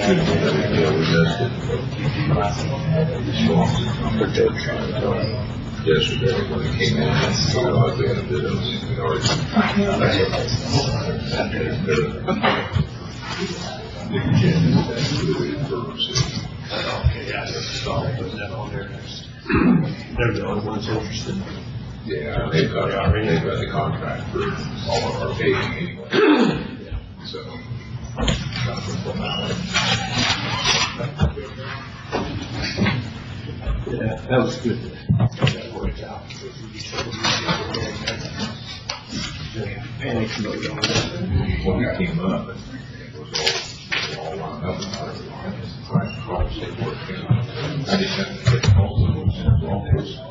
Yesterday when it came in, I was in a bit of They're the only ones interested. yeah, they've got the contract for all of our paving anyway. So that's what's going on. Yeah, that was good. That worked out. Panic mode on that. When it came up, it was all wound up. I just had to get calls of those all those. So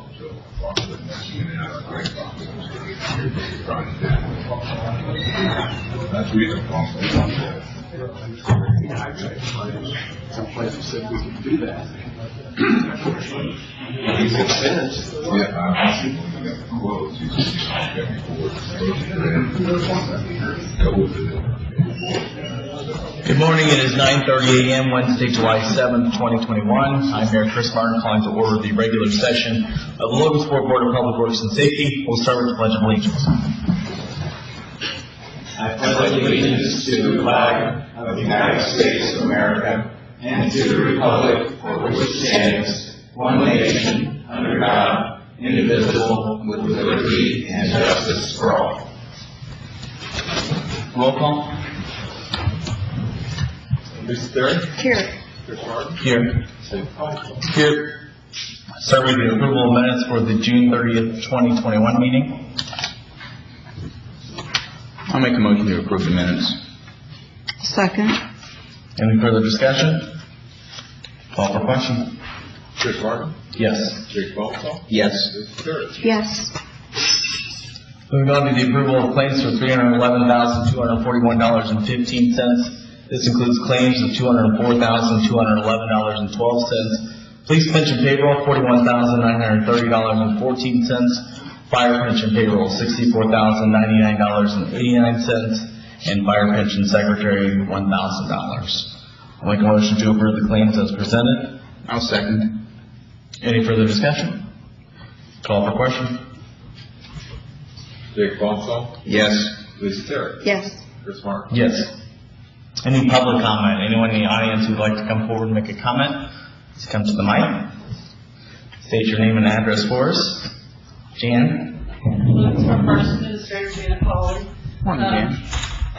that's the reason why. Some places said we could do that. Yeah, I see when you got the quotes, you just get Good morning. It is 9:30 a.m. Wednesday, July 7th, 2021. I'm Mayor Chris Martin calling to order the regular session of the Logansport Board of Public Works and Safety. We'll start with the Pledge of Allegiance. I pledge allegiance to the flag of the United States of America and to the republic for which it stands, one nation, under God, indivisible, with liberty and justice for all. Roll call. Mr. Terry? Here. Chris Martin? Here. Here. Start with the approval of minutes for the June 30th, 2021 meeting. I'll make a motion to approve the minutes. Second. Any further discussion? Call for question. Chris Martin? Yes. Jake Balsall? Yes. Mr. Terry? Yes. Moving on to the approval of claims for $311,241.15. This includes claims of $204,211.12. Police pension payroll, $41,930.14. Fire pension payroll, $64,099.89. And fire pension secretary, $1,000. I'll make a motion to approve the claims as presented. I'll second. Any further discussion? Call for question. Jake Balsall? Yes. Mr. Terry? Yes. Chris Martin? Yes. Any public comment? Anyone in the audience who'd like to come forward and make a comment? Please come to the mic. State your name and address for us. Jan? Our first administrator, Janet Polly. Morning, Jan.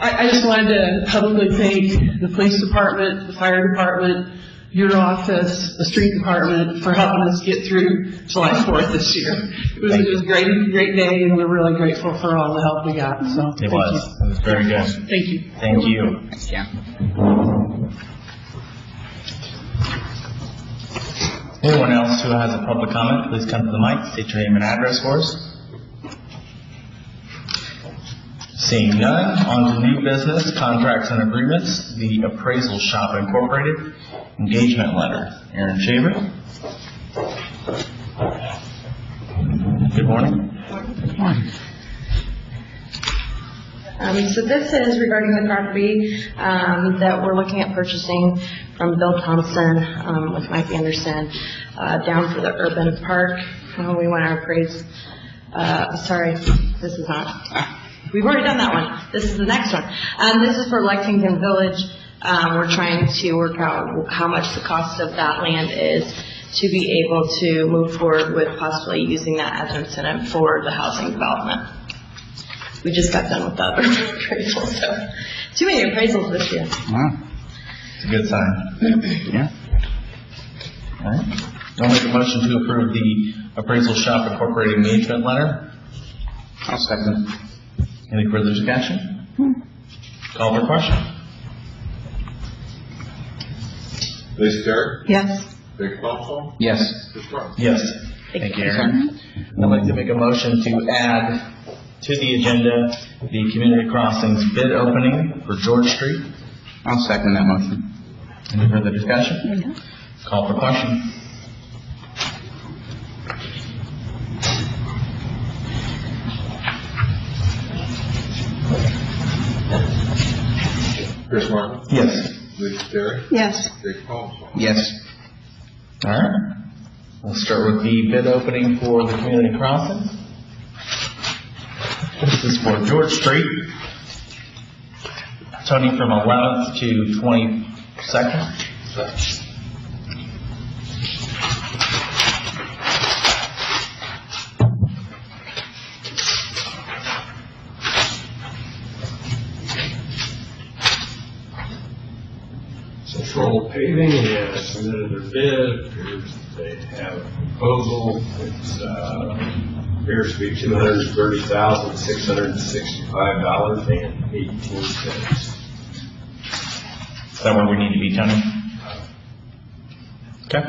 I just wanted to publicly thank the police department, the fire department, your office, the street department for helping us get through July 4th this year. It was a great day, and we're really grateful for all the help we got. So It was very good. Thank you. Thank you. Thanks, Jan. Anyone else who has a public comment, please come to the mic. State your name and address for us. Seeing none, on to new business, contracts and agreements, the Appraisal Shop Incorporated engagement letter. Aaron Shaver. Good morning. So this is regarding the property that we're looking at purchasing from Bill Thompson with Mike Anderson down for the urban park. We want to appraise. Sorry, this is not. We've already done that one. This is the next one. This is for Lexington Village. We're trying to work out how much the cost of that land is to be able to move forward with possibly using that as an incentive for the housing development. We just got done with the other appraisal, so too many appraisals this year. Wow. It's a good sign. Yeah. All right. I'll make a motion to approve the Appraisal Shop Incorporated engagement letter. I'll second. Any further discussion? Call for question. Mr. Terry? Yes. Jake Balsall? Yes. Chris Martin? Yes. Thank you, Aaron. I'd like to make a motion to add to the agenda the Community Crossings bid opening for George Street. I'll second that motion. Any further discussion? Call for question. Chris Martin? Yes. Lisa Terry, Yes. Dick Paul. Yes. All right. We'll start with the bid opening for the community crossing. This is for George Street, Tony, from 11th to 22nd. Central Paving has submitted their bid. Appears they have a proposal. It's, appears to be $230,665.18. Is that where we need to be, Tony? Okay.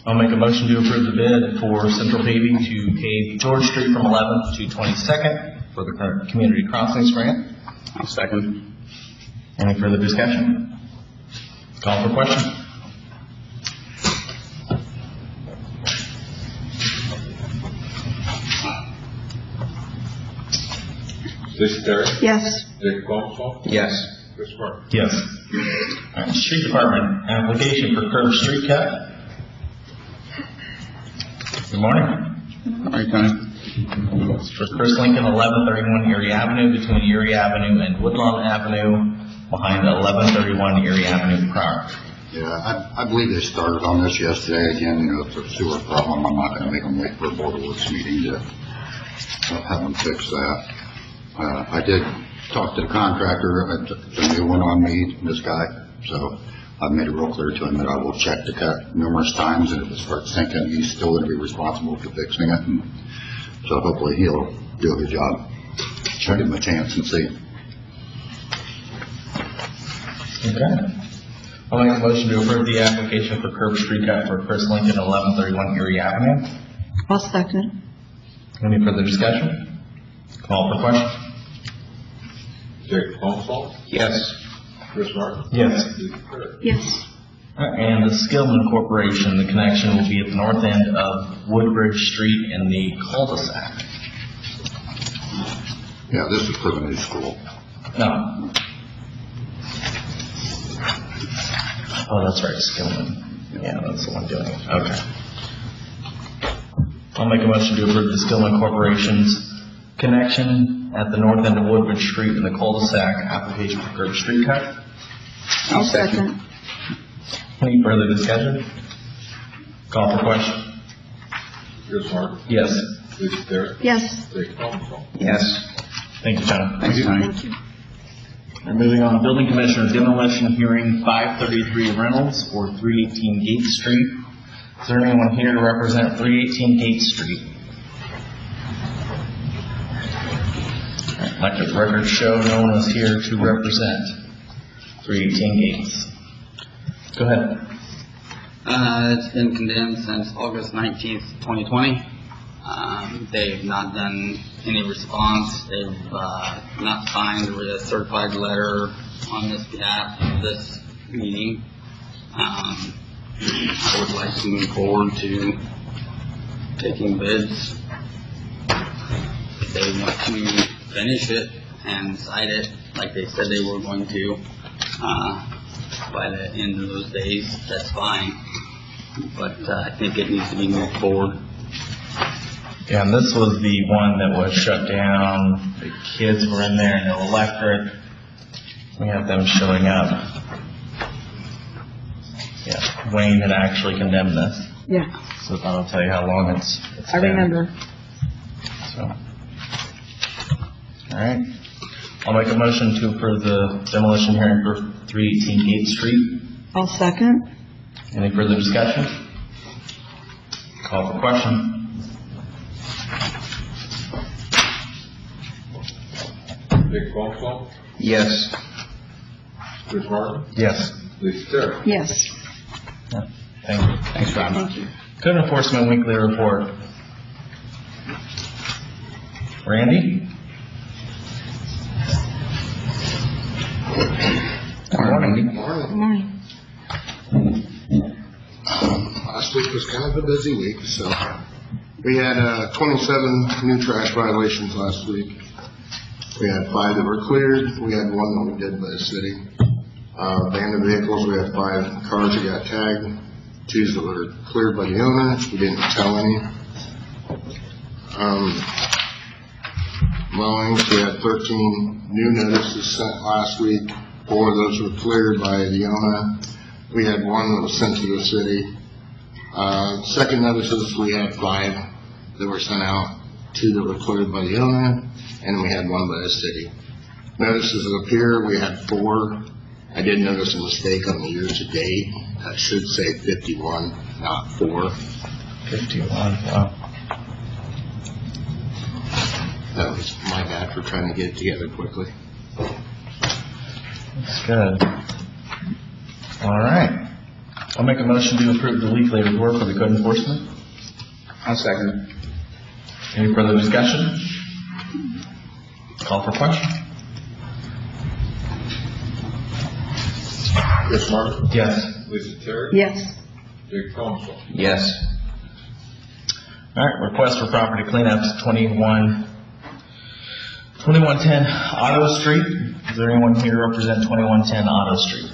I'll make a motion to approve the bid for Central Paving to pave George Street from 11th to 22nd for the current community crossings grant. I'll second. Any further discussion? Call for question. Lisa Terry, Yes. Dick Paul. Yes. Chris Martin. Yes. All right, Street Department, application for curb street cut. Good morning. All right, Tony. It's for Chris Lincoln, 1131 Erie Avenue, between Erie Avenue and Woodlawn Avenue, behind 1131 Erie Avenue Park. Yeah, I believe they started on this yesterday. Again, you know, it's a sewer problem. I'm not going to make them wait for a Board of Works meeting to have them fix that. I did talk to the contractor. It's a new one on me, this guy. So I've made it real clear to him that I will check the cut numerous times, and if it starts sinking, he's still going to be responsible for fixing it. And so hopefully he'll do a good job. Try to give him a chance and see. Okay. I'll make a motion to approve the application for curb street cut for Chris Lincoln, 1131 Erie Avenue. I'll second. Any further discussion? Call for question. Dick Paul. Yes. Chris Martin. Yes. Lisa Terry. Yes. And the Skillman Corporation, the connection will be at the north end of Woodbridge Street in the cul-de-sac. Yeah, this is for the new school. No. Oh, that's right, Skillman. Yeah, that's the one doing it. Okay. I'll make a motion to approve the Skillman Corporation's connection at the north end of Woodbridge Street in the cul-de-sac application for curb street cut. I'll second. Any further discussion? Call for question. Chris Martin. Yes. Lisa Terry, Yes. Dick Paul. Yes. Thank you, John. Thanks, Tony. Thank you. We're moving on. Building Commissioner demolition hearing 533 Reynolds or 318 Gate Street. Is there anyone here to represent 318 Gate Street? Like the records show, no one is here to represent 318 Gates. Go ahead. It's been condemned since August 19th, 2020. They've not done any response. They've not signed a certified letter on this behalf of this meeting. I would like to move forward to taking bids. If they want to finish it and cite it like they said they were going to by the end of those days, that's fine. But I think it needs to be moved forward. Yeah, and this was the one that was shut down. The kids were in there, no electric. We have them showing up. Yeah, Wayne had actually condemned this. Yeah, So that'll tell you how long it's I been. remember. So, all right. I'll make a motion to approve the demolition hearing for 318 Gate Street. I'll second. Any further discussion? Call for question. Dick Paul. Yes. Chris Martin. Yes. Lisa Terry. Yes. Yeah. Thank you. Thanks, Rob. Thank you. Code Enforcement Weekly Report. Randy? Morning. Good morning. Last week was kind of a busy week, so we had 27 new trash violations last week. We had 5 that were cleared. We had 1 that we did by the city. Abandoned vehicles, we had 5 cars that got tagged, 2 that were cleared by the owner, we didn't tell any. Mowings, we had 13 new notices sent last week, 4 of those were cleared by the owner. We had 1 that was sent to the city. Second notices, we had 5 that were sent out, 2 that were cleared by the owner, and we had 1 by the city. Notices of appear, we had 4. I did notice a mistake on the years to date. That should say 51, not 4. 51, wow. That was my bad for trying to get it together quickly. That's good. All right. I'll make a motion to approve the weekly report for the code enforcement. I'll second. Any further discussion? Call for question. Chris Martin, Yes. Lisa Terry, Yes. Dick Tomson. Yes. All right, request for property cleanups, 2110 Auto Street. Is there anyone here to represent 2110 Auto Street?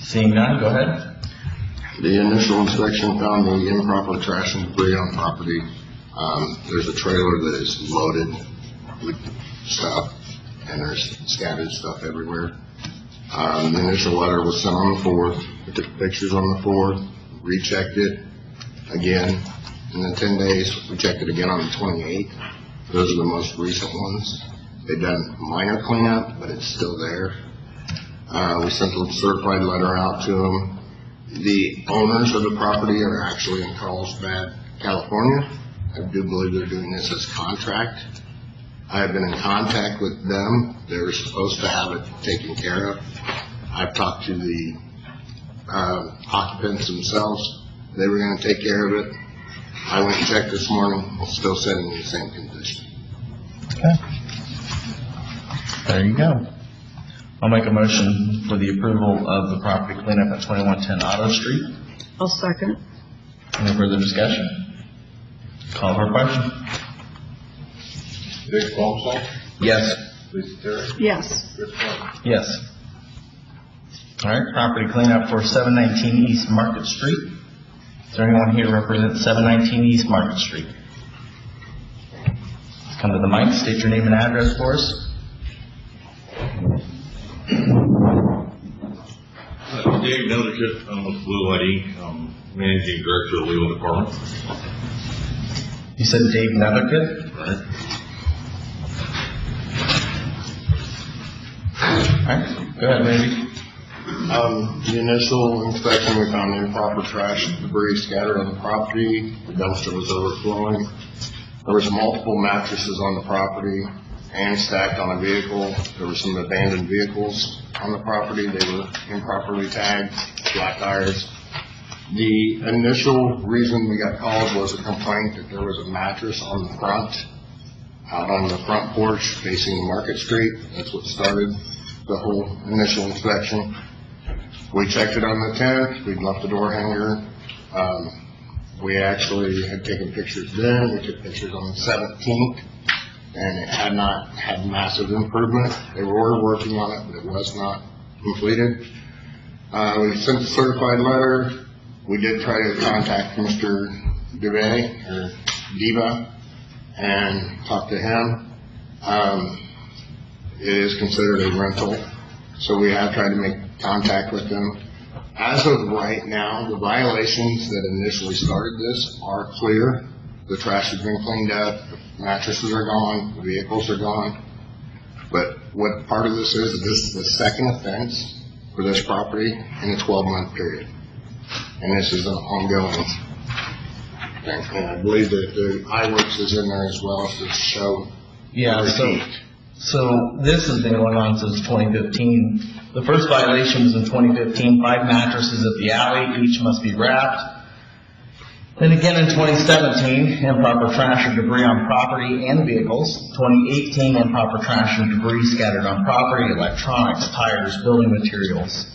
Seeing none, go ahead. The initial inspection found the improper trash and debris on property. There's a trailer that is loaded with stuff, and there's scattered stuff everywhere. The initial letter was sent on the 4th. We took pictures on the 4th, rechecked it again. In the 10 days, we checked it again on the 28th. Those are the most recent ones. They've done minor cleanup, but it's still there. We sent a certified letter out to them. The owners of the property are actually in Carlsbad, California. I do believe they're doing this as contract. I have been in contact with them. They're supposed to have it taken care of. I've talked to the occupants themselves. They were going to take care of it. I went and checked this morning. It's still sitting in the same condition. Okay. There you go. I'll make a motion for the approval of the property cleanup at 2110 Auto Street. I'll second. Any further discussion? Call for question. Dick Tomson, Yes. Lisa Terry, Yes. Chris Martin. Yes. All right, property cleanup for 719 East Market Street. Is there anyone here to represent 719 East Market Street? Come to the mic, state your name and address for us. Dave Nelderkit, I'm with Blue Light Inc. I'm Managing Director of the Legal Department. You said Dave Nethercutt? Right. All right, go ahead, Randy. The initial inspection, we found improper trash and debris scattered on the property. The dumpster was overflowing. There was multiple mattresses on the property and stacked on a vehicle. There were some abandoned vehicles on the property. They were improperly tagged, flat tires. The initial reason we got called was a complaint that there was a mattress on the front, out on the front porch facing Market Street. That's what started the whole initial inspection. We checked it on the 10th. We'd left the door hanger. We actually had taken pictures then. We took pictures on the 17th, and it had not had massive improvement. They were working on it, but it was not completed. We sent a certified letter. We did try to contact Mr. Diva and talk to him. It is considered a rental, so we have tried to make contact with them. As of right now, the violations that initially started this are clear. The trash has been cleaned up, the mattresses are gone, the vehicles are gone. But what part of this is the second offense for this property in a 12-month period. And this is an ongoing thing. And I believe that the iWorks is in there as well to show. Yeah, so this has been going on since 2015. The first violation was in 2015, 5 mattresses at the alley, each must be wrapped. Then again in 2017, improper trash or debris on property and vehicles. 2018, improper trash and debris scattered on property, electronics, tires, building materials.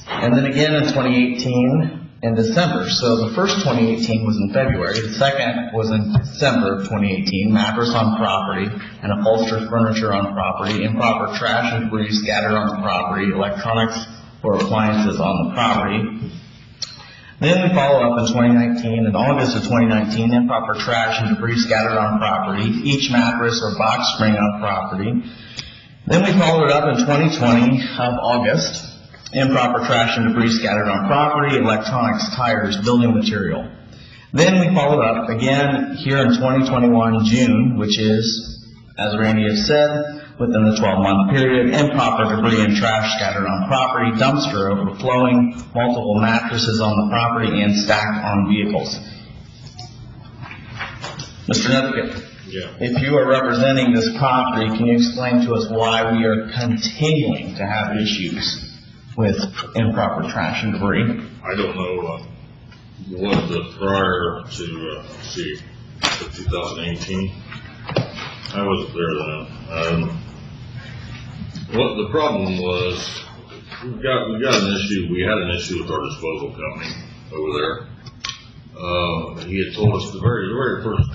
And then again in 2018, in December. So the first 2018 was in February, the second was in December of 2018, mattress on property and upholstered furniture on property, improper trash and debris scattered on the property, electronics or appliances on the property. Then we follow up in 2019, in August of 2019, improper trash and debris scattered on property, each mattress or box spring on property. Then we followed it up in 2020 of August, improper trash and debris scattered on property, electronics, tires, building material. Then we followed up again here in 2021 June, which is, as Randy has said, within the 12-month period, improper debris and trash scattered on property, dumpster overflowing, multiple mattresses on the property, and stacked on vehicles. Mr. Nethercutt, if you are representing this property, can you explain to us why we are continuing to have issues with improper trash and debris? I don't know what the prior to 2018. I wasn't there then. What the problem was, we got an issue. We had an issue with our disposal company over there. He had told us the very first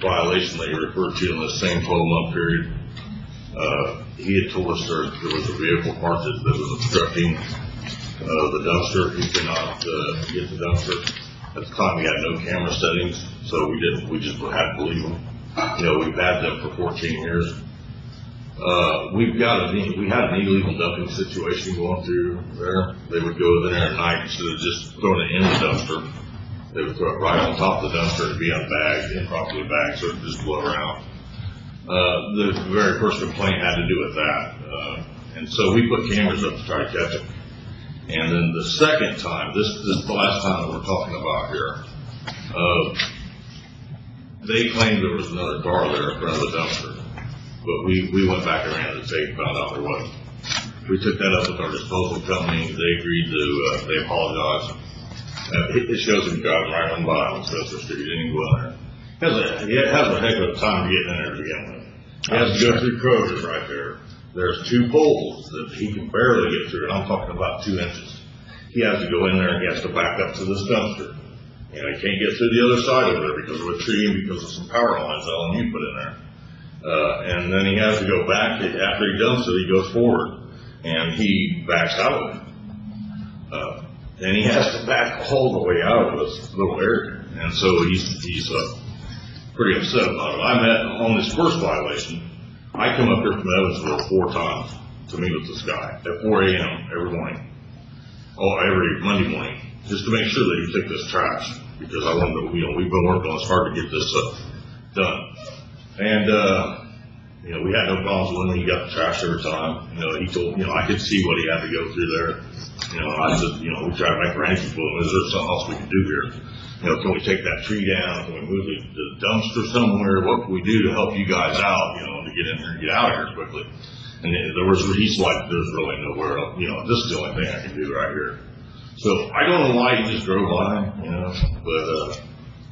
violation that you referred to in the same 12-month period. He had told us there was a vehicle parked that was obstructing the dumpster. He could not get the dumpster. At the time, we had no camera settings, so we just had to believe him. You know, we've had them for 14 years. We had an illegal dumping situation going through there. They would go in there at night instead of just throwing it in the dumpster. They would throw it right on top of the dumpster and be unbagged, improperly bagged, so it would just blow around. The very first complaint had to do with that. And so we put cameras up to try to catch it. And then the second time, this is the last time that we're talking about here, they claimed there was another car there in front of the dumpster. But we went back around the tape and found out there wasn't. We took that up with our disposal company. They agreed to, they apologized. It shows him driving right on by on Spencer Street. He didn't go in there. He has a heck of a time getting in there to begin with. He has to go through Kroger's right there. There's 2 poles that he can barely get through, and I'm talking about 2 inches. He has to go in there and he has to back up to this dumpster. And he can't get through the other side of it because of a tree and because of some power lines LMU put in there. And then he has to go back, after he dumps it, he goes forward, and he backs out. And he has to back all the way out of this little area. And so he's pretty upset about it. I met on this first violation. I come up here from Evansville 4 times to meet with this guy at 4 a.m. every morning. Every Monday morning, just to make sure that he took this trash, because I wanted to, we've been working on this hard to get this done. And, we had no problems with him. He got the trash every time. He told, I could see what he had to go through there. I said, we tried to make arrangements with him. Is there something else we can do here? Can we take that tree down? Can we move the dumpster somewhere? What can we do to help you guys out, to get in here and get out of here quickly? And he's like, there's really nowhere else, this is the only thing I can do right here. So I don't know why he just drove by, but,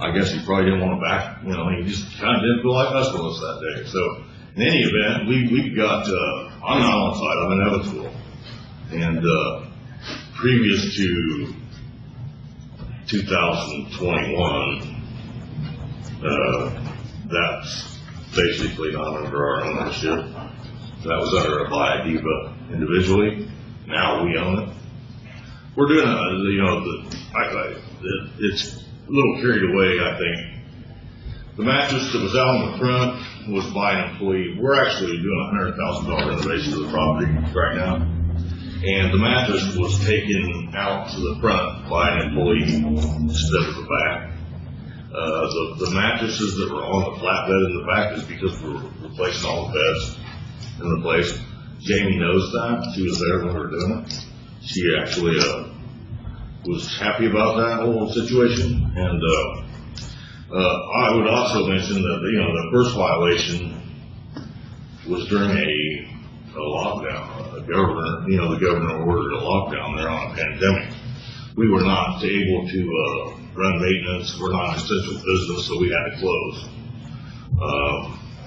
I guess he probably didn't want to back, he just kind of didn't feel like messing with us that day. So in any event, we've got, I'm not on site, I'm in Evansville. And, previous to 2021, that's basically not under our ownership. That was under a by Diva individually. Now we own it. We're doing it's a little carried away, I think. The mattress that was out in the front was by an employee. We're actually doing a $100,000 renovation to the property right now. And the mattress was taken out to the front by an employee instead of the back. The mattresses that were on the flatbed in the back is because we're replacing all the beds in the place. Jamie knows that. She was there when we were doing it. She actually was happy about that whole situation. And I would also mention that the first violation was during a lockdown. The governor ordered a lockdown there on a pandemic. We were not able to run maintenance. We're not an essential business, so we had to close.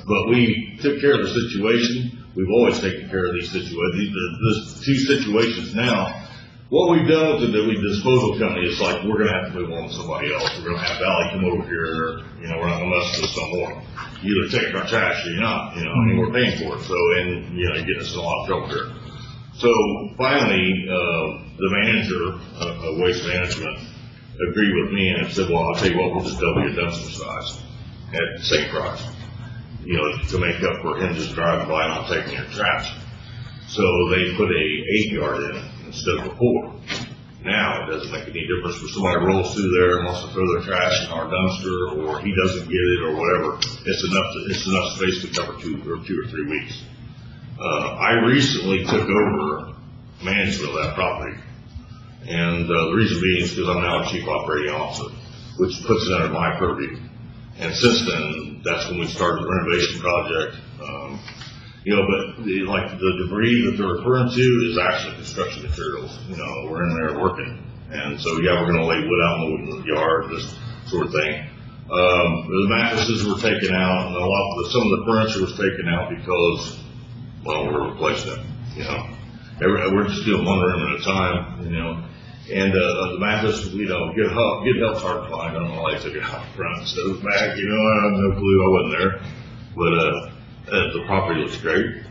But we took care of the situation. We've always taken care of these situations. There's 2 situations now What we've done with the disposal company is like, we're gonna have to move on to somebody else. We're gonna have Valley come over here, you know, we're not gonna mess with this no more. You either take our trash or you're not, you know, and we're paying for it. So, and, you know, you're getting us in a lot of trouble here. So finally, the manager of Waste Management agreed with me and said, well, I'll tell you what, we'll just double your dumpster size at the same price, you know, to make up for him just driving by and not taking your trash. So they put a 8-yard in instead of a 4. Now, it doesn't make any difference if somebody rolls through there and wants to throw their trash in our dumpster, or he doesn't get it, or whatever. It's enough space to cover 2 or 3 weeks. I recently took over management of that property, and the reason being is because I'm now a chief operating officer, which puts it under my purview. And since then, that's when we started the renovation project. You know, but like the debris that they're referring to is actually construction materials. You know, we're in there working, and so yeah, we're going to lay wood out in the yard, this sort of thing. The mattresses were taken out, and some of the furniture was taken out because, well, we're replacing it. You know, we're just doing one room at a time. You know, and the mattress, you know, good help's hard to find. I don't know why they took it out front instead of back. You know, I have no clue. I wasn't there, but. The property looks great. We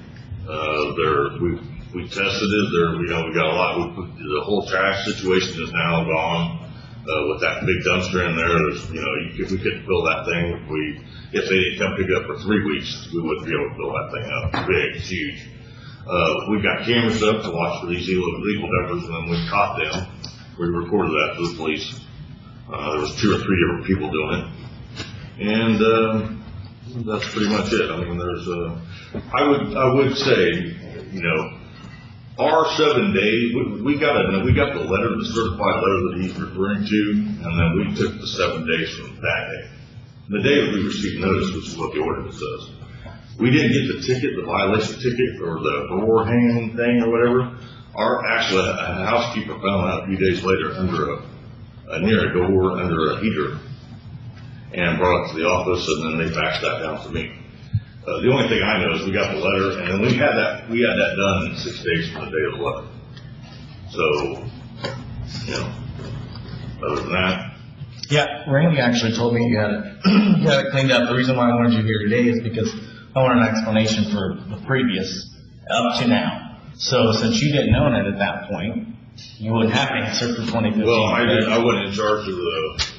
tested it. You know, we got a lot. The whole trash situation is now gone. With that big dumpster in there, you know, if we couldn't fill that thing, if they didn't come pick it up for 3 weeks, we wouldn't be able to fill that thing up. It's big, it's huge. We've got cameras up to watch for these illegal dumpers, and when we caught them, we reported that to the police. There was 2 or 3 different people doing it, and. That's pretty much it. I mean, I would say, you know, our 7 days, we got the letter, the certified letter that he's referring to, and then we took the 7 days from that day. The day that we received notice, which is what the ordinance says. We didn't get the ticket, the violation ticket, or the door hanging thing or whatever. A housekeeper found out a few days later near a door, under a heater, and brought it to the office, and then they faxed that down to me. The only thing I know is we got the letter, and then we had that done in 6 days from the day of the letter. So, you know, other than that. Yeah, Randy actually told me you had it cleaned up. The reason why I wanted you here today is because I want an explanation for the previous up to now. So since you didn't own it at that point, you wouldn't have to answer for 2015. Well, I wasn't in charge of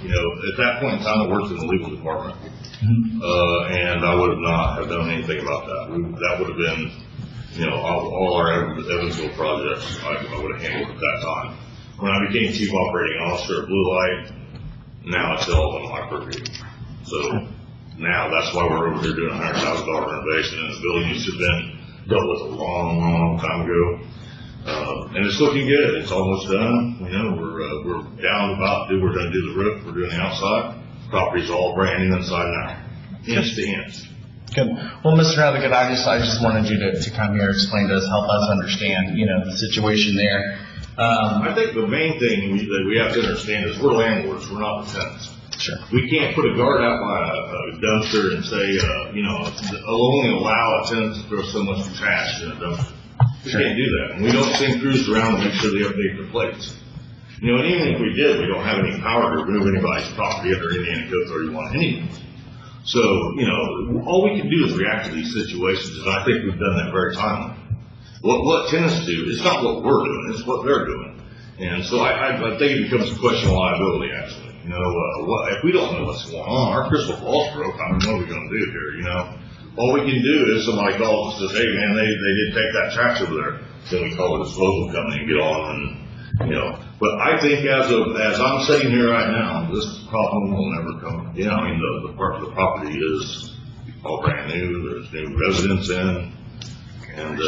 you know, at that point in time I worked in the legal department. And I would not have done anything about that. That would have been, you know, all our Evansville projects I would have handled at that time. When I became chief operating officer at Blue Light, now it's all on my purview. So now that's why we're over here doing a $100,000 renovation, and the building used to have been dealt with a long time ago. And it's looking good. It's almost done. You know, we're down about we're going to do the roof. We're doing the outside. Property's all brand new inside and out, inch to inch. Good. Well, Mr. Hathaway, I just wanted you to come here, explain to us, help us understand, you know, the situation there. I think the main thing that we have to understand is we're landlords. We're not the tenants. Sure. We can't put a guard out by a dumpster and say, you know, only allow a tenant to throw so much trash in a dumpster. We can't do that. And we don't send crews around to make sure they update their plates. You know, and even if we did, we don't have any power to remove anybody's property under Indiana Code 31 anyway. So, you know, all we can do is react to these situations, and I think we've done that very timely. What tenants do, it's not what we're doing, it's what they're doing. And so I think it becomes a question of liability, actually. You know, if we don't know what's going on, our crystal ball's broke, I mean, what are we going to do here, you know? All we can do is somebody calls and says, hey man, they did take that trash over there. Then we call the disposal company and get on and, you know. But I think as I'm sitting here right now, this problem will never come. You know, I mean, the part of the property is all brand new, there's new residents in, and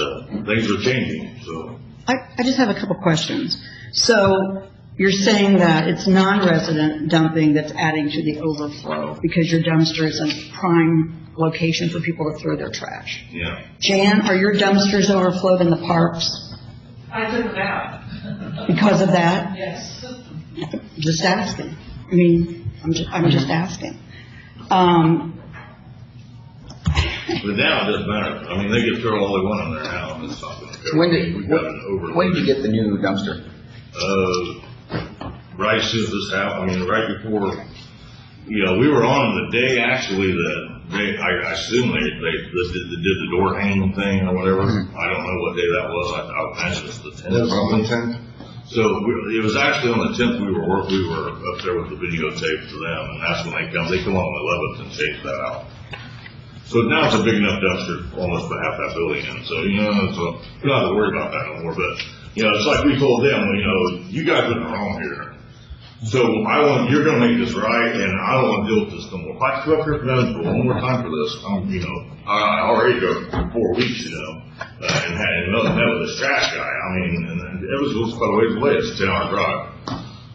things are changing, so. I just have a couple questions. So you're saying that it's non-resident dumping that's adding to the overflow because your dumpster is a prime location for people to throw their trash. Yeah. Jan, are your dumpsters overflowed in the parks? I took it out. Because of that? Yes. Just asking. I mean, I'm just asking. But now it doesn't matter. I mean, they can throw all they want in there now, and it's not going to go. When did you get the new dumpster? Right as soon as this happened, I mean, right before, you know, we were on the day actually that I assume they did the door hanging thing or whatever. I don't know what day that was. I imagine it's the 10th. On the 10th? So it was actually on the 10th we were up there with the videotape to them, and that's when they come on the 11th and change that out. So now it's a big enough dumpster, almost for half that building in. So, you know, so we don't have to worry about that no more. But, you know, it's like we told them, you know, you guys are wrong here. So you're gonna make this right, and I don't wanna deal with this no more. If I come up here for one more time for this, you know, I already go for 4 weeks, you know, and met with this trash guy. I mean, and it was quite a ways away. It's a 10-hour drive.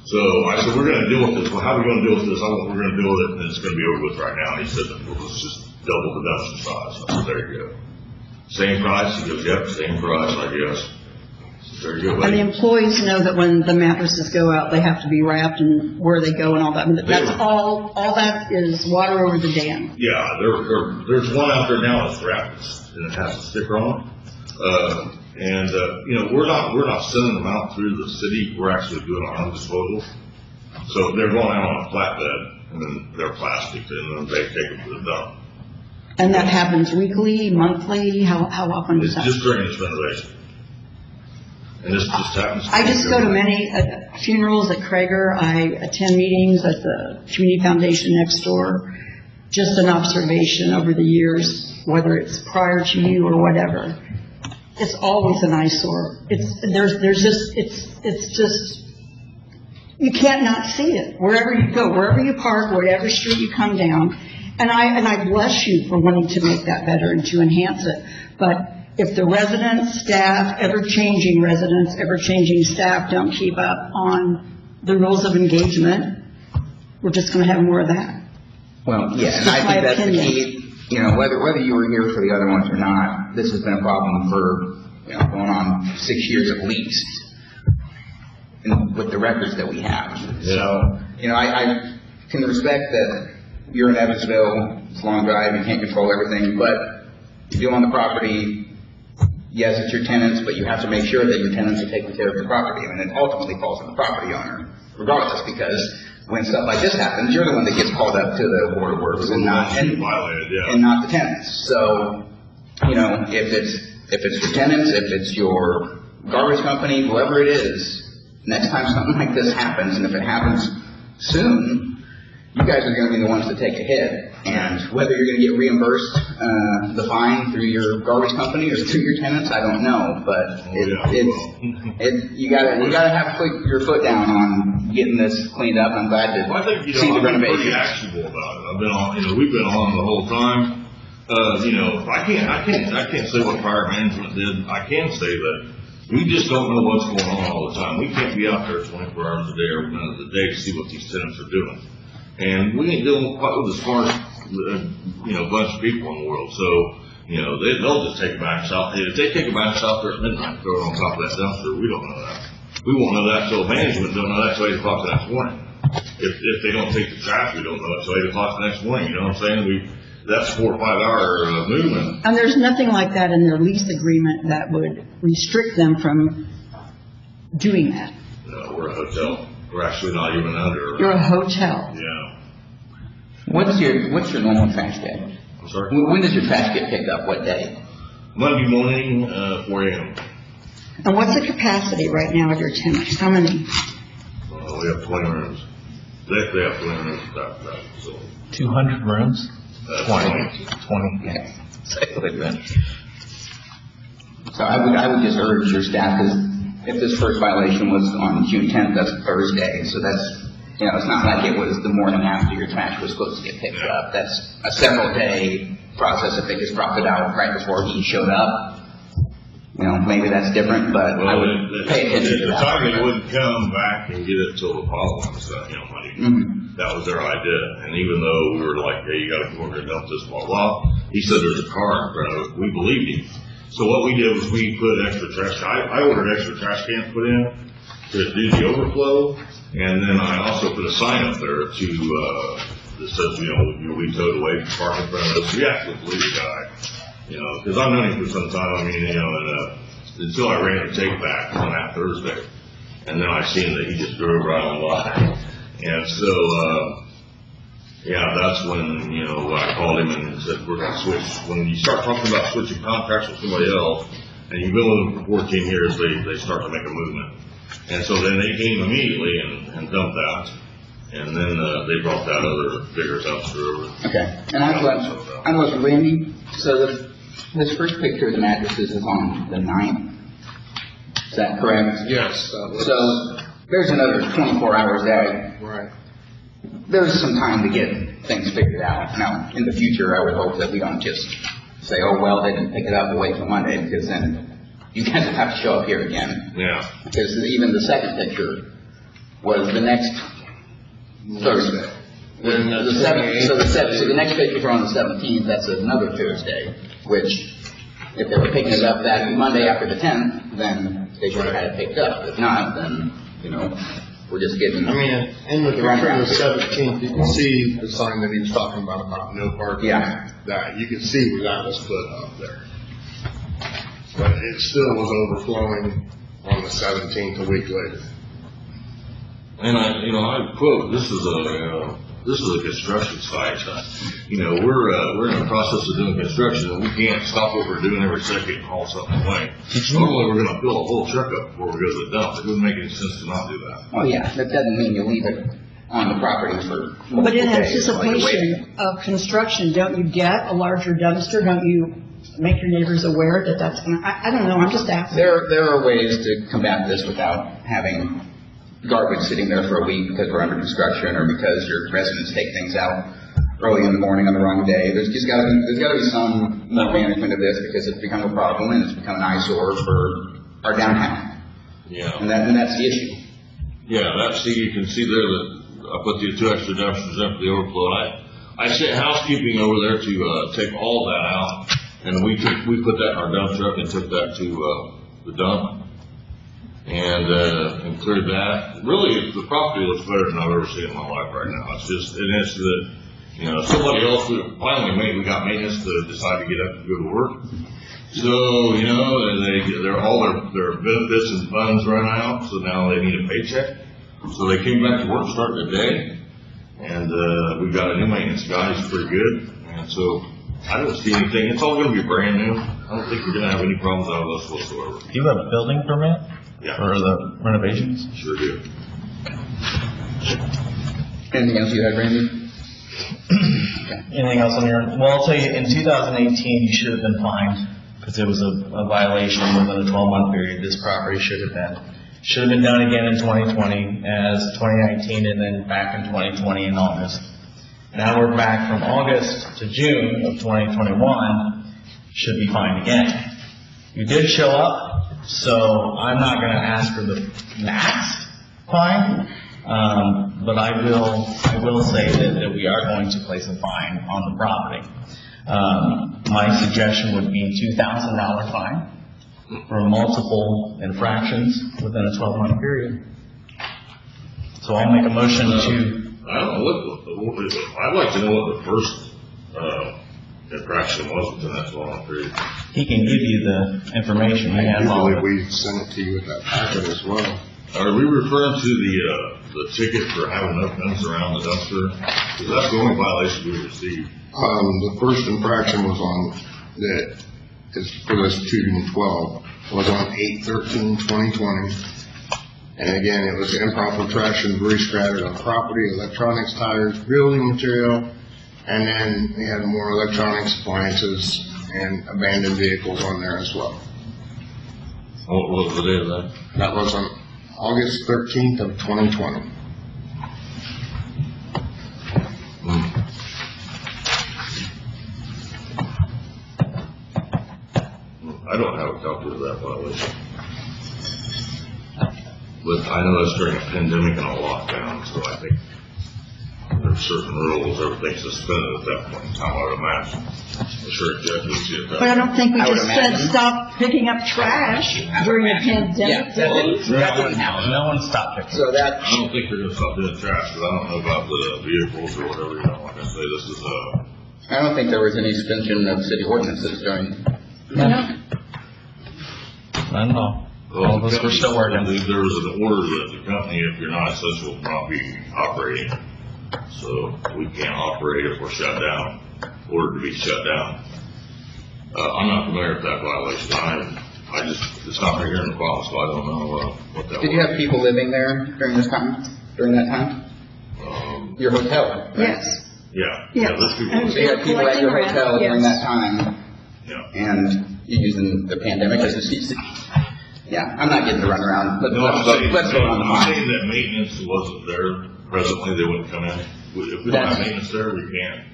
So I said, we're gonna deal with this. Well, how are we gonna deal with this? We're gonna deal with it, and it's gonna be over with right now. And he said, well, let's just double the dumpster size. I said, there you go. Same price? He goes, yep, same price, I guess. There you go, And the employees know that when the mattresses go out, they have to be wrapped and where they go and all that. I mean, that's all that is water over the dam. Yeah, there's one out there now that's wrapped, and it has a sticker on it. You know, we're not sending them out through the city. We're actually doing our own disposal. So they're going out on a flatbed, and then they're plastic, and then they take them to the dump. And that happens weekly, monthly? How often does It's that? just during this renovation. And this just happens. I just go to many funerals at Krager. I attend meetings at the community foundation next door. Just an observation over the years, whether it's prior to you or whatever. It's always an eyesore. It's just, you can't not see it. Wherever you go, wherever you park, whatever street you come down. And I bless you for wanting to make that better and to enhance it. But if the residents, staff, ever-changing residents, ever-changing staff don't keep up on the rules of engagement, we're just going to have more of that. Well, yeah, and Just I my think that's opinion. the key. You know, whether you were here for the other ones or not, this has been a problem for, you know, going on 6 years at least, and with the records that we have. Yeah. So, you know, I can respect that you're in Evansville, it's a long drive, you can't control everything, but you do on the property. Yes, it's your tenants, but you have to make sure that your tenants are taking care of your property. I mean, it ultimately falls on the property owner, regardless, because when stuff like this happens, you're the one that gets called up to the Board of Works and not the tenants. So, you know, if it's your tenants, if it's your garbage company, whoever it is, next time something like this happens, and if it happens soon, you guys are going to be the ones that take a hit. And whether you're going to get reimbursed the fine through your garbage company or through your tenants, I don't know. But you gotta have your foot down on getting this cleaned up. I'm glad to I think, see the I've been renovation. pretty actionable about it. I've been on, we've been on the whole time. I can't say what prior management did. I can say that we just don't know what's going on all the time. We can't be out there 24 hours a day or every minute of the day to see what these tenants are doing. And we ain't dealing quite with the smartest, bunch of people in the world. So, they'll just take a back south. If they take a back south there at midnight, throw it on top of that dumpster, we don't know that. We won't know that till management don't know that till 8 o'clock the next morning. If they don't take the trash, we don't know it till 8 o'clock the next morning. You know what I'm saying? That's 4 or 5 hour movement. And there's nothing like that in their lease agreement that would restrict them from doing that. No, we're a hotel. We're actually not even under. You're a hotel. Yeah. What's your normal trash day? I'm sorry? When does your trash get picked up? What day? Monday morning, 4 a.m. And what's the capacity right now of your tenants? How many? We have 20 rooms. They have 20 rooms at that facility. 200 rooms? 20. 20. Yeah. Exactly. So I would just urge your staff, because if this first violation was on June 10th, that's a Thursday, so that's, it's not like it was the morning after your trash was supposed to get picked up. That's a several day process. If they just dropped it out right before he showed up, maybe that's different, but I would pay attention to that. At the time, they wouldn't come back and get it till the following Monday. Mm-hmm. That was their idea. And even though we were like, hey, you gotta come over here and dump this, blah, blah, he said there's a car in front of it. We believed him. So what we did was we put extra trash. I ordered extra trash cans put in to do the overflow, and then I also put a sign up there that says, you'll be towed away from park in front of us. We actually believe the guy, because I've known him for some time. I mean, and until I ran the take back on that Thursday. And then I seen that he just drove right on by. And so, yeah, that's when, you know, I called him and said, we're gonna switch. When you start talking about switching contracts with somebody else, and you've been with them for 14 years, they start to make a movement. And so then they came immediately and dumped that. And then, they brought that other bigger dumpster over. Okay, and I was Randy, so this first picture of the mattresses is on the 9th. Is that correct? Yes. So there's another 24 hours there. Right. There's some time to get things figured out. Now, in the future, I would hope that we don't just say, oh, well, they didn't pick it up, we'll wait till Monday, because then you guys will have to show up here again. Yeah. Because even the second picture was the next Thursday. Then The 7th, so the next pictures are on the 17th, that's another Thursday, which, if they were picking it up that Monday after the 10th, then they should have had it picked up. If not, then, you know, we're just getting. I mean, in the picture of the 17th, you can see the sign that he was talking about no parking. Yeah. That, you can see where that was put up there. But it still was overflowing on the 17th, a week later. And I quote, this is a construction site. You know, we're in the process of doing construction, and we can't stop what we're doing every second and haul something away. Normally, we're going to fill a whole truck up before we go to the dump. It wouldn't make any sense to not do that. Oh, yeah, that doesn't mean you leave it on the property for multiple But in days. anticipation of construction, don't you get a larger dumpster? Don't you make your neighbors aware that that's gonna, I don't know, I'm just asking. There are ways to combat this without having garbage sitting there for a week because we're under construction or because your residents take things out early in the morning on the wrong day. There's got to be some management of this because it's become a problem and it's become an eyesore for our downtown. Yeah. And that's the issue. Yeah, you can see there that I put the 2 extra dumpsters in for the overflow. I sent housekeeping over there to take all that out, and we put that in our dump truck and took that to the dump and cleared that. Really, the property looks better than I've ever seen in my life right now. It's that, you know, somebody else we got maintenance to decide to get up and go to work. So, you know, they're all their benefits and funds run out, so now they need a paycheck. So they came back to work starting today, and we've got a new maintenance guy who's pretty good, and so I don't see anything. It's all going to be brand new. I don't think we're going to have any problems out of this whatsoever. Do you have a building permit? Yeah. For the renovations? Sure do. Anything else you had, Randy? Anything else on your, well, I'll tell you, in 2018, you should have been fined, because it was a violation within a 12-month period. This property should have been done again in 2020 as 2019, and then back in 2020 in August. Now we're back from August to June of 2021, should be fined again. You did show up, so I'm not going to ask for the max fine, but I will say that we are going to place a fine on the property. My suggestion would be $2,000 fine for multiple infractions within a 12-month period. So I'll make a motion to. I don't know I'd like to know what the first infraction was within that 12-month period. He can give you the information. We have all of it. We sent it to you with that packet as well. Are we referring to the ticket for having no fence around the dumpster? Because that's the only violation we received. The first infraction was on, that is for this 2-12, was on 8/13/2020. And again, it was improper trash and debris scattered on property, electronics, tires, building material, and then we had more electronics, appliances, and abandoned vehicles on there as well. What was the date of that? That was on August 13th of 2020. I don't have a copy of that violation. But I know that's during a pandemic and a lockdown, so I think there's certain rules, everything's suspended at that point in time, I would imagine. The sheriff judge would see it that. But I don't think we I would just said imagine. stop picking up trash during the pandemic, did we? That wouldn't happen. No one stopped picking. So that, I don't think they're gonna stop doing trash, but I don't know about the vehicles or whatever, you know, like I say, this is, I don't think there was any suspension of city ordinances during. No. Not at all. All of us were still working. There was an order that the company, if you're not essential, will not be operating. So we can't operate if we're shut down, ordered to be shut down. I'm not familiar with that violation. It's not right here in the file, so I don't know what that was. Did you have people living there during that time? Your hotel, right? Yes. Yeah, there's people. And- So you had people at your Collecting rent, hotel during yes. that time, Yeah. and you're using the pandemic as an excuse. Yeah, I'm not getting the runaround. No, I'm saying, Let's go on the I'm line. saying that maintenance wasn't there presently, they wouldn't come in. If we don't have maintenance there, we can't.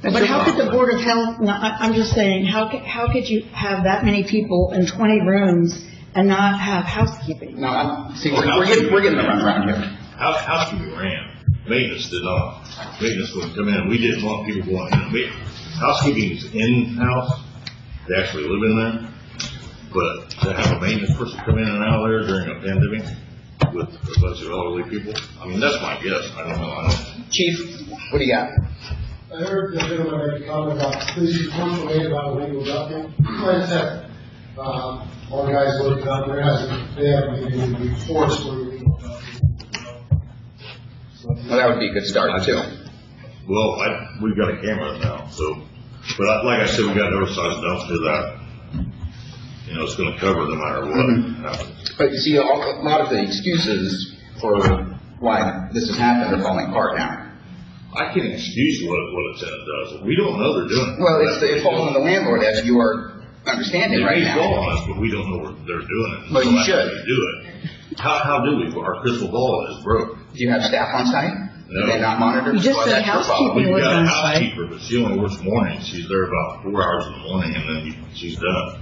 But how could the Board of Health, no, I'm just saying, how could you have that many people in 20 rooms and not have housekeeping? No, we're getting the runaround here. Housekeeping ran. Maintenance did not. Maintenance wouldn't come in. We didn't want people going in. Housekeeping is in-house. They actually live in there. But to have a maintenance person come in and out of there during a pandemic with a bunch of elderly people, I mean, that's my guess. I don't know. Chief, what do you got? I heard the gentleman make a comment about please information about illegal dumping. Like I said, all guys looking out there, they haven't even been forced for illegal dumping. Well, that would be a good start, too. Well, we've got a camera now, so, but like I said, we got an oversized dumpster that, it's going to cover no matter what happens. But you see, a lot of the excuses for why this has happened are falling apart now. I can't excuse what a tenant does. We don't know they're doing it. Well, it falls on the landlord, as you are understanding right They fall now. on us, but we don't know what they're doing it. Well, you until should. after they do it. How do we? Our crystal ball is broke. Do you have staff on site? No. Do they not monitor? You just Well, said that's your problem. housekeeping. We've was got a on site. housekeeper, but she only works mornings. She's there about 4 hours in the morning, and then she's done.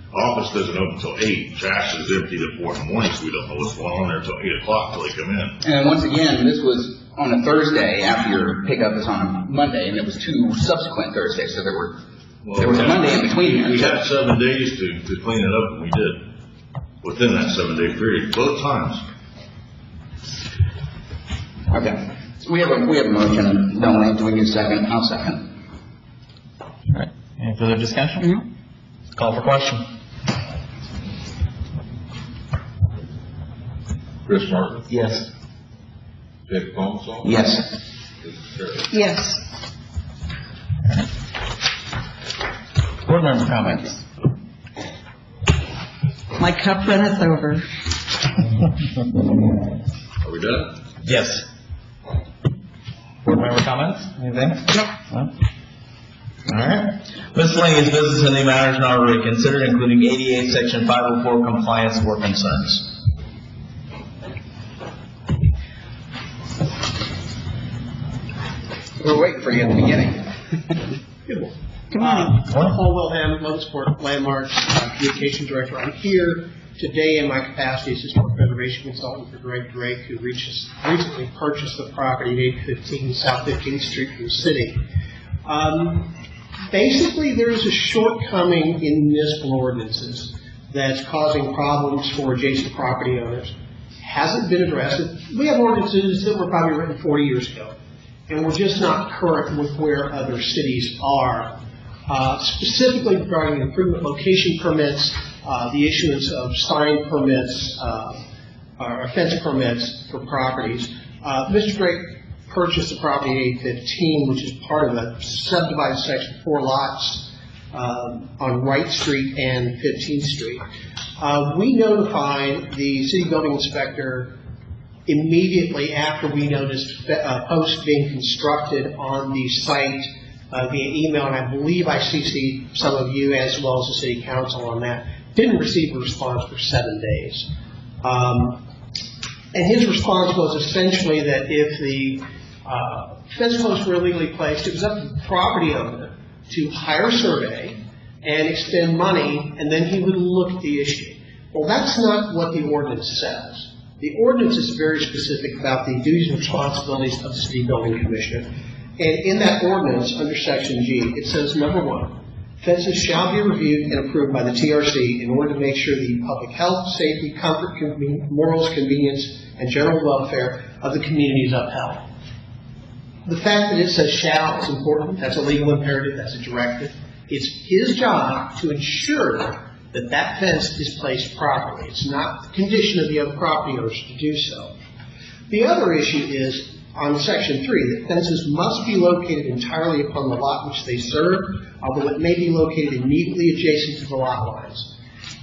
Office doesn't open until 8. Trash is emptied at 4 in the morning, so we don't know what's going on there until 8 o'clock till they come in. And once again, this was on a Thursday after your pickup was on a Monday, and it was 2 subsequent Thursdays, so there was a Monday in between here. We had 7 days to clean it up, and we did. Within that 7-day period, both times. Okay. So we have a motion, and Don Lane, do we need a second? I'll second. All right. Any further discussion? Mhm. Call for question. Chris Martin, Yes. Dick Bonso. Yes. Yes. Board member comments. My cup runneth over. Are we done? Yes. Board member comments? Anything? No. All right. Miscellaneous business and any matters not already considered, including ADA Section 504 compliance or concerns. We were waiting for you at the beginning. Come on. Paul Wilhelm, Logansport Landmarks Communication Director. I'm here today in my capacity as Historic Preservation Consultant for Greg Drake, who recently purchased the property at 815 South 15th Street from the city. Basically, there's a shortcoming in municipal ordinances that's causing problems for adjacent property owners. Hasn't been addressed. We have ordinances that were probably written 40 years ago, and we're just not current with where other cities are. Specifically regarding improvement location permits, the issuance of sign permits, or fence permits for properties. Mr. Drake purchased the property at 815, which is part of a subdivided section, 4 lots on Wright Street and 15th Street. We notified the city building inspector immediately after we noticed posts being constructed on the site via email, and I believe I CC'd some of you as well as the city council on that. Didn't receive a response for 7 days. And his response was essentially that if the fence posts were illegally placed, it was up to the property owner to hire a survey and expend money, and then he would look at the issue. Well, that's not what the ordinance says. The ordinance is very specific about the duties and responsibilities of the city building commissioner. And in that ordinance, under section G, it says, number 1, fences shall be reviewed and approved by the TRC in order to make sure the public health, safety, comfort, morals, convenience, and general welfare of the community is upheld. The fact that it says shall is important. That's a legal imperative. That's a directive. It's his job to ensure that that fence is placed properly. It's not the condition of the other property owners to do so. The other issue is on section 3, that fences must be located entirely upon the lot which they serve, although it may be located immediately adjacent to the lot lines.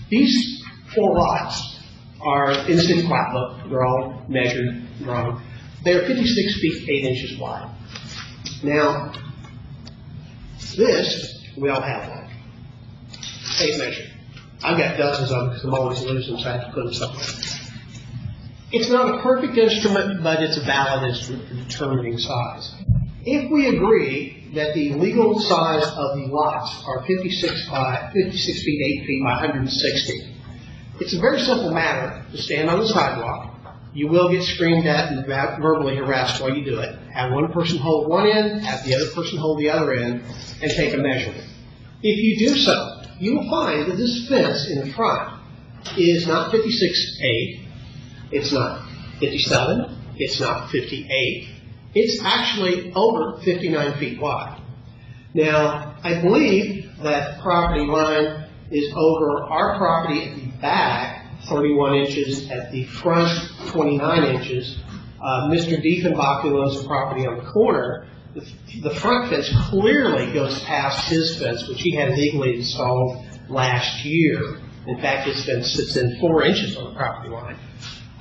These 4 lots are in the city plat book. They're all measured, drawn. They're 56 feet 8 inches wide. Now, this, we all have one. Tape measure. I've got dozens of them because I'm always losing, so I have to put them somewhere. It's not a perfect instrument, but it's a valid instrument for determining size. If we agree that the legal size of the lots are 56 feet 8 feet by 160, it's a very simple matter to stand on the sidewalk. You will get screamed at and verbally harassed while you do it. Have one person hold one end, have the other person hold the other end, and take a measurement. If you do so, you will find that this fence in the front is not 56'8", it's not 57, it's not 58, it's actually over 59 feet wide. Now, I believe that the property line is over our property at the back, 31 inches, at the front, 29 inches. Mr. Diefenbach, who owns the property on the corner, the front fence clearly goes past his fence, which he had legally installed last year. In fact, his fence sits in 4 inches on the property line.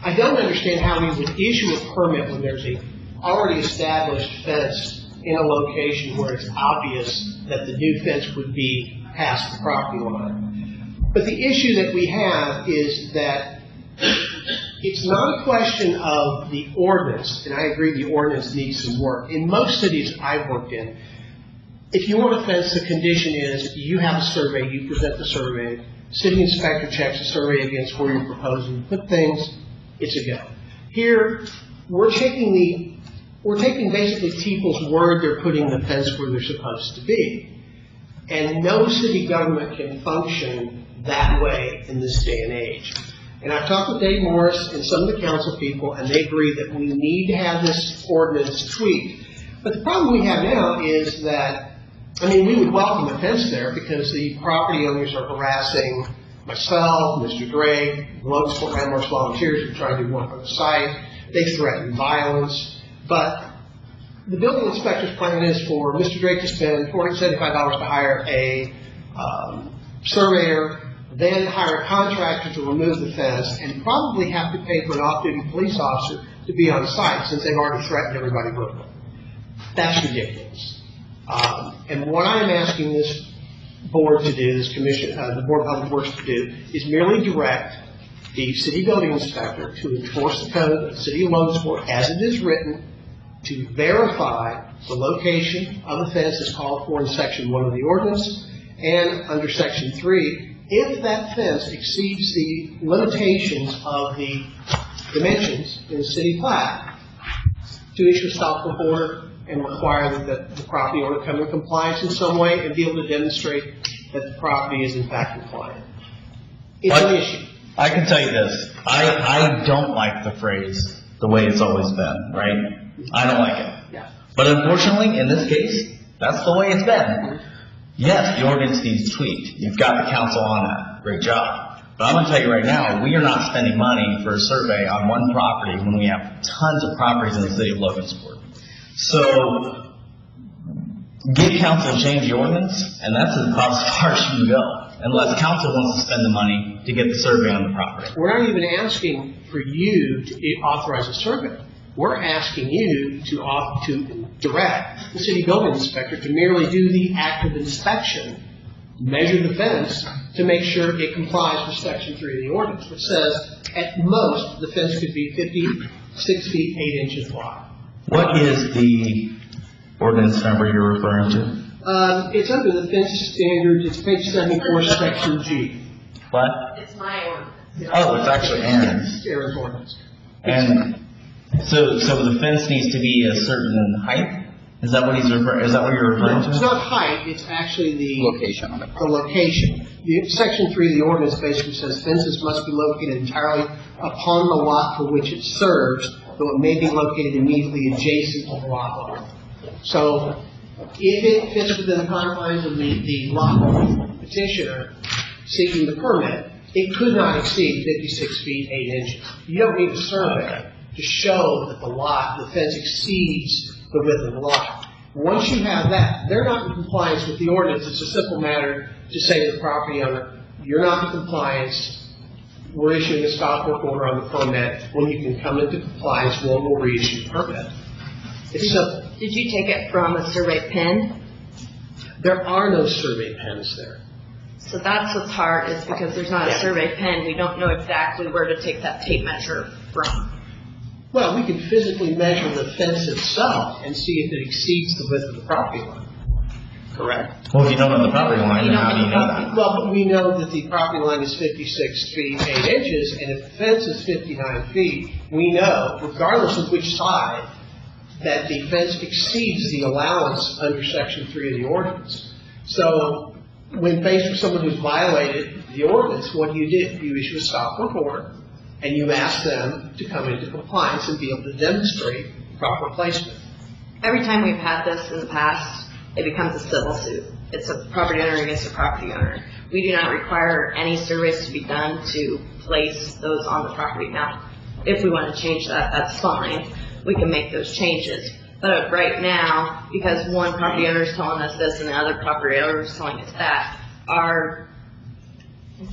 I don't understand how we would issue a permit when there's a already established fence in a location where it's obvious that the new fence would be past the property line. But the issue that we have is that it's not a question of the ordinance, and I agree the ordinance needs some work. In most cities I've worked in, if you want a fence, the condition is you have a survey, you present the survey, city inspector checks the survey against where you're proposing to put things, it's a go. Here, we're taking basically people's word they're putting the fence where they're supposed to be. And no city government can function that way in this day and age. And I've talked with Dave Morris and some of the council people, and they agree that we need to have this ordinance tweaked. But the problem we have now is that, we would welcome a fence there because the property owners are harassing myself, Mr. Drake, Logansport Landmarks volunteers who try to do work on the site. They threaten violence. But the building inspector's plan is for Mr. Drake to spend $475 to hire a surveyor, then hire a contractor to remove the fence, and probably have to pay for an off-duty police officer to be on site since they've already threatened everybody in Brooklyn. That's ridiculous. And what I'm asking this board to do, this commission, the Board of Public Works to do, is merely direct the city building inspector to enforce the code of the city of Logansport as it is written, to verify the location of the fence as called for in section 1 of the ordinance, and under section 3, if that fence exceeds the limitations of the dimensions in the city plat, to issue a stop work order and require that the property owner come in compliance in some way and be able to demonstrate that the property is in fact compliant. It's an issue. I can tell you this. I don't like the phrase the way it's always been, right? I don't like it. Yeah. But unfortunately, in this case, that's the way it's been. Yes, the ordinance needs tweaked. You've got the council on that. Great job. But I'm going to tell you right now, we are not spending money for a survey on one property when we have tons of properties in the city of Logansport. So, get council to change the ordinance, and that's about as far as you can go, unless council wants to spend the money to get the survey on the property. We're not even asking for you to authorize a survey. We're asking you to direct the city building inspector to merely do the act of inspection, measure the fence, to make sure it complies with section 3 of the ordinance, which says at most the fence could be 56 feet 8 inches wide. What is the ordinance number you're referring to? It's under the fence standards. It's page 74, section G. What? It's my ordinance. Oh, it's actually Aaron's. Aaron's ordinance. And so the fence needs to be a certain height? Is that what is that what you're referring to? It's not height, it's actually the Location on it. The location. Section 3 of the ordinance basically says fences must be located entirely upon the lot for which it serves, though it may be located immediately adjacent to the lot line. So if it fits within the confines of the lot petitioner, seeking the permit, it could not exceed 56 feet 8 inches. You don't need a survey to show that the fence exceeds the width of the lot. Once you have that, they're not in compliance with the ordinance. It's a simple matter to say to the property owner, you're not in compliance. We're issuing a stop work order on the permit. When you can come into compliance, we'll reissue the permit. It's simple. Did you take it from a survey pin? There are no survey pins there. So that's what's hard, is because there's not a survey pin, we don't know exactly where to take that tape measure from. Well, we can physically measure the fence itself and see if it exceeds the width of the property line. Correct? Well, if you don't know the property line, then how do you know that? Well, but we know that the property line is 56 feet 8 inches, and if the fence is 59 feet, we know, regardless of which side, that the fence exceeds the allowance under Section 3 of the ordinance. So, when faced with someone who's violated the ordinance, what do? You issue a stop work order, and you ask them to come into compliance and be able to demonstrate proper placement. Every time we've had this in the past, it becomes a civil suit. It's a property owner against a property owner. We do not require any surveys to be done to place those on the property. Now, if we want to change that, that's fine. We can make those changes. But right now, because one property owner is telling us this and the other property owner is telling us that, our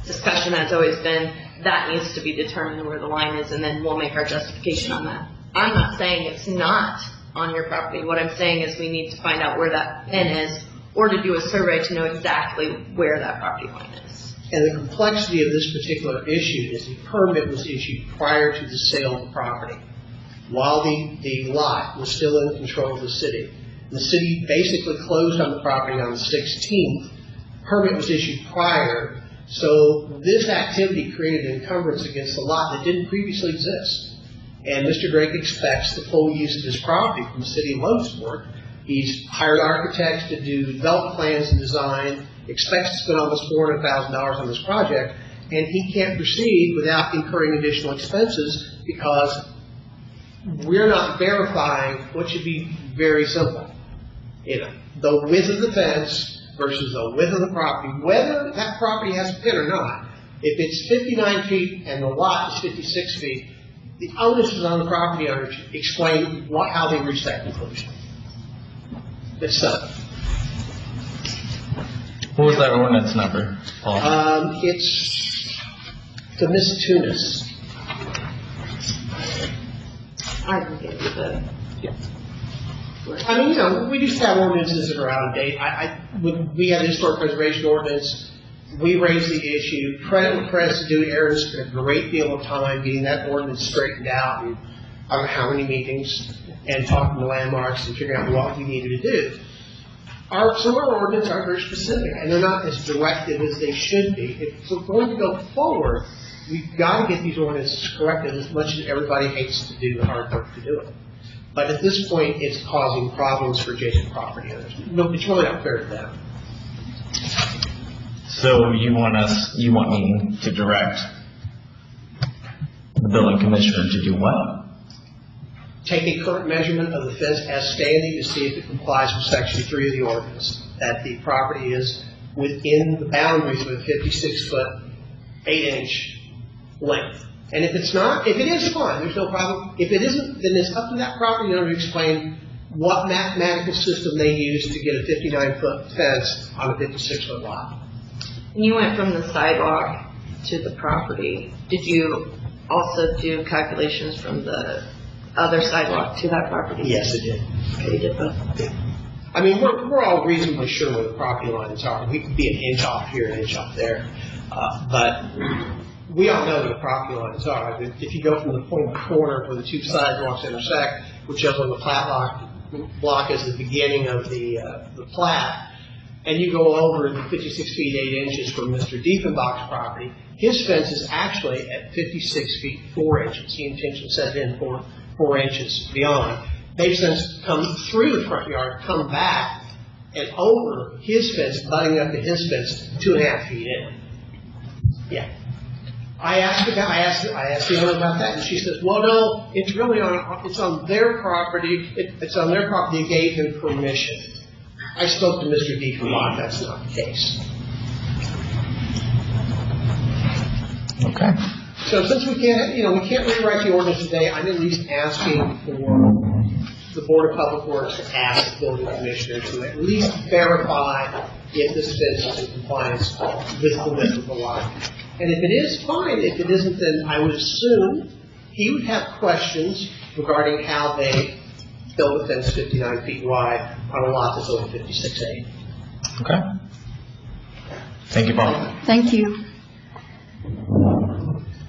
discussion has always been that needs to be determined where the line is, and then we'll make our justification on that. I'm not saying it's not on your property. What I'm saying is we need to find out where that pin is, or to do a survey to know exactly where that property line is. And the complexity of this particular issue is the permit was issued prior to the sale of the property, while the lot was still in control of the city. The city basically closed on the property on the 16th. Permit was issued prior, so this activity created an encumbrance against the lot that didn't previously exist. And Mr. Drake expects the full use of his property from the city of Logansport. He's hired architects to do development plans and design, expects to spend almost $400,000 on this project, and he can't proceed without incurring additional expenses because we're not verifying what should be very simple. The width of the fence versus the width of the property, whether that property has a pin or not. If it's 59 feet and the lot is 56 feet, the onus is on the property owner to explain how they reached that conclusion. It's simple. What was that ordinance number, Paul? It's to Miss Tunis. I can give you the... Yeah. I mean, we just have ordinances that are out of date. When we had the historic preservation ordinance, we raised the issue. Credit when credit's due. Aaron spent a great deal of time getting that ordinance straightened out, and I don't know how many meetings, and talking to landmarks and figuring out what we needed to do. Some of our ordinances are very specific, and they're not as directive as they should be. If we're going to go forward, we've got to get these ordinances corrected, as much as everybody hates to do the hard work to do it. But at this point, it's causing problems for adjacent property owners. No, it's really not fair to them. So you want me to direct the building commissioner to do what? Take a current measurement of the fence as standing to see if it complies with Section 3 of the ordinance, that the property is within the boundaries of a 56-foot, 8-inch length. And if it's not, if it is, fine, there's no problem. If it isn't, then it's up to that property owner to explain what mathematical system they use to get a 59-foot fence on a 56-foot lot. And you went from the sidewalk to the property. Did you also do calculations from the other sidewalk to that property? Yes, it did. Okay, you did both. Yeah. I mean, we're all reasonably sure where the property lines are. We could be an inch off here, an inch off there. But we all know where the property lines are. If you go from the point of the corner where the two sidewalks intersect, which is on the plat block as the beginning of the plat, and you go over the 56 feet 8 inches from Mr. Diefenbach's property, his fence is actually at 56 feet 4 inches. He intentionally set it in 4 inches beyond. They've since come through the front yard, come back, and over his fence, butting up to his fence, 2.5 feet in. Yeah. I asked the owner about that, and she says, "Well, no, it's really it's on their property. It's on their property. They gave him permission." I spoke to Mr. Diefenbach. That's not the case. Okay. So since we can't, we can't rewrite the ordinance today, I'm at least asking for the Board of Public Works to ask the building commissioner to at least verify if this fence is in compliance with the width of the lot. And if it is, fine. If it isn't, then I would assume he would have questions regarding how they built a fence 59 feet wide on a lot that's only 56.8. Okay. Thank you, Paul. Thank you.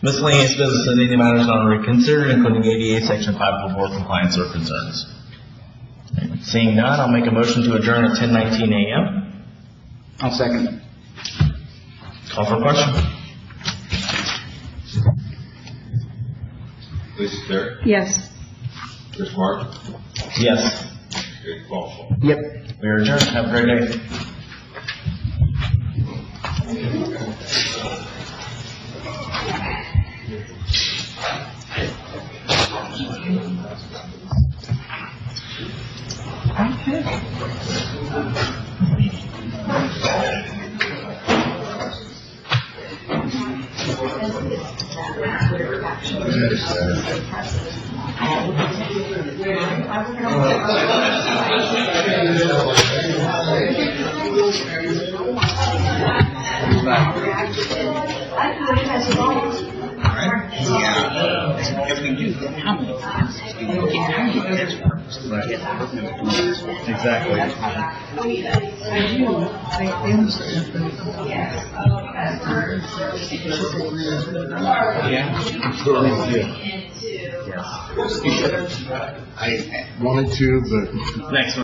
Miscellaneous business and any matters not already considered, including ADA Section 504 compliance or concerns. Seeing none, I'll make a motion to adjourn at 10:19 a.m. I'll second. Call for question. Lisa Terry, Yes. Chris Martin, Yes. Gary Paul. Yep. We are adjourned. Have a great day. If we do, then how many fences do we get? How many fence permits do we get? Exactly. I wanted to, but Next one.